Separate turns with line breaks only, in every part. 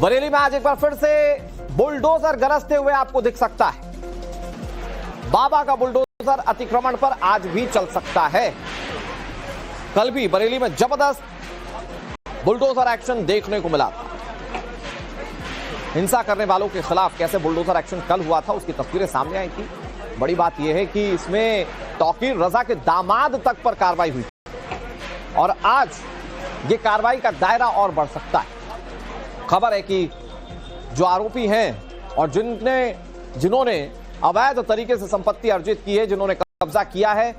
बरेली में आज एक बार फिर से बुलडोजर गरजते हुए आपको दिख सकता है। बाबा का बुलडोजर अतिक्रमण पर आज भी चल सकता है। कल भी बरेली में जबरदस्त बुलडोजर एक्शन देखने को मिला। हिंसा करने वालों के खिलाफ कैसे बुलडोजर एक्शन कल हुआ था उसकी तस्वीरें सामने आई थी। बड़ी बात यह है कि इसमें तौकीर रजा के दामाद तक पर कार्रवाई हुई और आज ये कार्रवाई का दायरा और बढ़ सकता है। खबर है कि जो आरोपी हैं और जिन्होंने अवैध तरीके से संपत्ति अर्जित की है, जिन्होंने कब्जा किया है,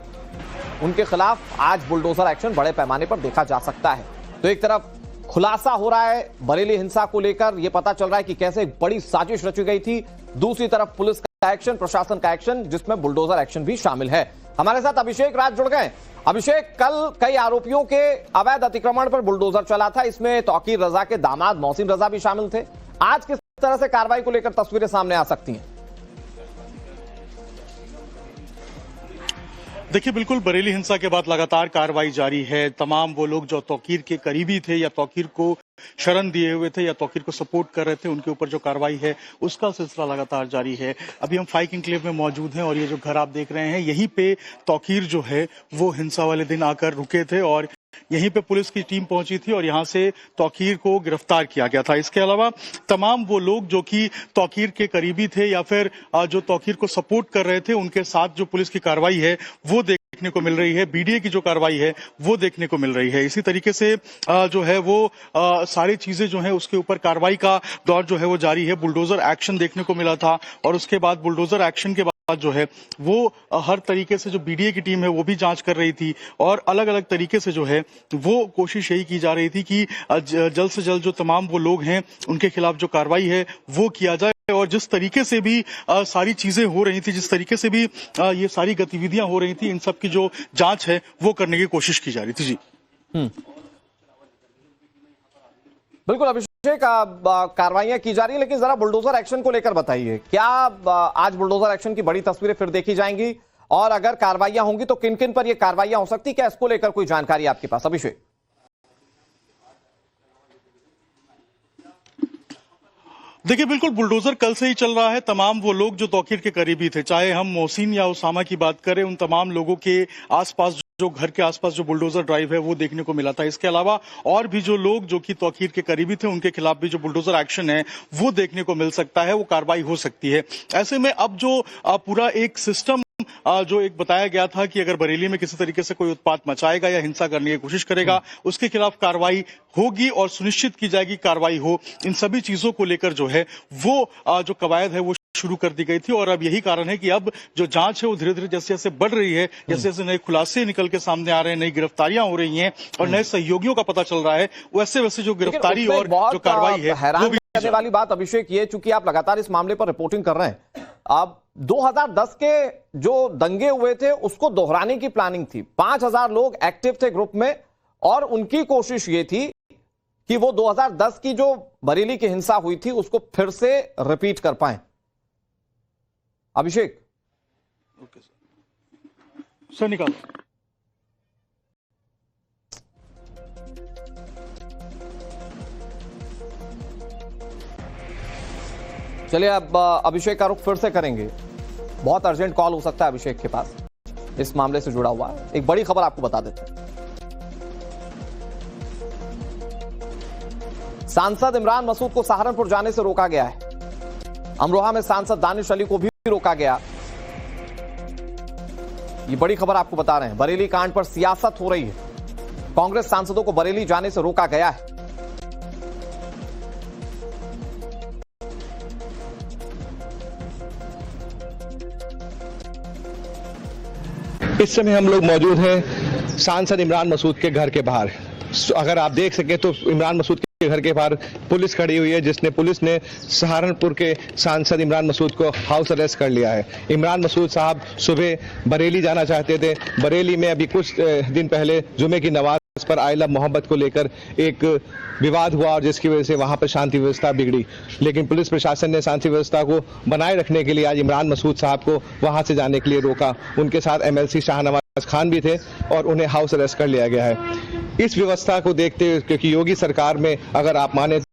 उनके खिलाफ आज बुलडोजर एक्शन बड़े पैमाने पर देखा जा सकता है। तो एक तरफ खुलासा हो रहा है बरेली हिंसा को लेकर, यह पता चल रहा है कि कैसे एक बड़ी साजिश रची गई थी। दूसरी तरफ पुलिस का एक्शन, प्रशासन का एक्शन, जिसमें बुलडोजर एक्शन भी शामिल है। हमारे साथ अभिषेक राज जुड़ गए। अभिषेक, कल कई आरोपियों के अवैध अतिक्रमण पर बुलडोजर चला था, इसमें तौकीर रजा के दामाद मोहसिन रजा भी शामिल थे। आज किस तरह से कार्रवाई को लेकर तस्वीरें सामने आ सकती हैं?
देखिए, बिल्कुल बरेली हिंसा के बाद लगातार कार्रवाई जारी है। तमाम वो लोग जो तौकीर के करीबी थे या तौकीर को शरण दिए हुए थे या तौकीर को सपोर्ट कर रहे थे, उनके ऊपर जो कार्रवाई है उसका सिलसिला लगातार जारी है। अभी हम फाइक एन्क्लेव में मौजूद हैं और ये जो घर आप देख रहे हैं, यहीं पे तौकीर जो है वो हिंसा वाले दिन आकर रुके थे और यहीं पे पुलिस की टीम पहुंची थी और यहां से तौकीर को गिरफ्तार किया गया था। इसके अलावा तमाम वो लोग जो कि तौकीर के करीबी थे या फिर जो तौकीर को सपोर्ट कर रहे थे, उनके साथ जो पुलिस की कार्रवाई है वो देखने को मिल रही है। बीडीए की जो कार्रवाई है वो देखने को मिल रही है। इसी तरीके से जो है वो सारी चीजें जो है उसके ऊपर कार्रवाई का दौर जो है वो जारी है। बुलडोजर एक्शन देखने को मिला था और उसके बाद बुलडोजर एक्शन के जो है वो हर तरीके से जो बीडीए की टीम है वो भी जांच कर रही थी और अलग अलग तरीके से जो है वो कोशिश यही की जा रही थी कि जल्द से जल्द जो तमाम वो लोग हैं उनके खिलाफ जो कार्रवाई है वो किया जाए। और जिस तरीके से भी सारी चीजें हो रही थी, जिस तरीके से भी ये सारी गतिविधियां हो रही थी, इन सब की जो जांच है वो करने की कोशिश की जा रही थी। जी
बिल्कुल अभिषेक, कार्रवाइयां की जा रही है, लेकिन जरा बुलडोजर एक्शन को लेकर बताइए, क्या आज बुलडोजर एक्शन की बड़ी तस्वीरें फिर देखी जाएंगी और अगर कार्रवाइयां होंगी तो किन किन पर ये कार्रवाइयां हो सकती, क्या इसको लेकर कोई जानकारी आपके पास? अभिषेक,
देखिए, बिल्कुल बुलडोजर कल से ही चल रहा है। तमाम वो लोग जो तौकीर के करीबी थे, चाहे हम मोहसिन या उसामा की बात करें, उन तमाम लोगों के आसपास जो घर के आसपास जो बुलडोजर ड्राइव है वो देखने को मिला था। इसके अलावा और भी जो लोग जो कि तौकीर के करीबी थे, उनके खिलाफ भी जो बुलडोजर एक्शन है वो देखने को मिल सकता है, वो कार्रवाई हो सकती है। ऐसे में अब जो पूरा एक सिस्टम जो एक बताया गया था कि अगर बरेली में किसी तरीके से कोई उत्पात मचाएगा या हिंसा करने की कोशिश करेगा, उसके खिलाफ कार्रवाई होगी और सुनिश्चित की जाएगी कार्रवाई हो। इन सभी चीजों को लेकर जो है वो जो कवायद है वो शुरू कर दी गई थी और अब यही कारण है कि अब जो जांच है वो धीरे धीरे जैसे जैसे बढ़ रही है, जैसे जैसे नए खुलासे निकल के सामने आ रहे हैं, नई गिरफ्तारियां हो रही हैं और नए सहयोगियों का पता चल रहा है, वैसे वैसे जो गिरफ्तारी और जो कार्रवाई है वो भी
करने वाली बात अभिषेक ये, चूंकि आप लगातार इस मामले पर रिपोर्टिंग कर रहे हैं, अब 2010 के जो दंगे हुए थे उसको दोहराने की प्लानिंग थी। 5000 लोग एक्टिव थे ग्रुप में और उनकी कोशिश ये थी कि वो 2010 की जो बरेली की हिंसा हुई थी उसको फिर से रिपीट कर पाए। अभिषेक,
ओके सर निकाल।
चलिए, अब अभिषेक का रुख फिर से करेंगे। बहुत अर्जेंट कॉल हो सकता है अभिषेक के पास, इस मामले से जुड़ा हुआ। एक बड़ी खबर आपको बता देते हैं। सांसद इमरान मसूद को सहारनपुर जाने से रोका गया है। अमरोहा में सांसद दानिश अली को भी रोका गया। ये बड़ी खबर आपको बता रहे हैं। बरेली कांड पर सियासत हो रही है। कांग्रेस सांसदों को बरेली जाने से रोका गया है।
इस समय हम लोग मौजूद हैं सांसद इमरान मसूद के घर के बाहर। अगर आप देख सके तो इमरान मसूद के घर के बाहर पुलिस खड़ी हुई है, पुलिस ने सहारनपुर के सांसद इमरान मसूद को हाउस अरेस्ट कर लिया है। इमरान मसूद साहब सुबह बरेली जाना चाहते थे। बरेली में अभी कुछ दिन पहले जुमे की नमाज पर आई लव मोहब्बत को लेकर एक विवाद हुआ और जिसकी वजह से वहां पर शांति व्यवस्था बिगड़ी, लेकिन पुलिस प्रशासन ने शांति व्यवस्था को बनाए रखने के लिए आज इमरान मसूद साहब को वहां से जाने के लिए रोका। उनके साथ एमएलसी शाहनवाज खान भी थे और उन्हें हाउस अरेस्ट कर लिया गया है। इस व्यवस्था को देखते हुए, क्योंकि योगी सरकार में अगर आप माने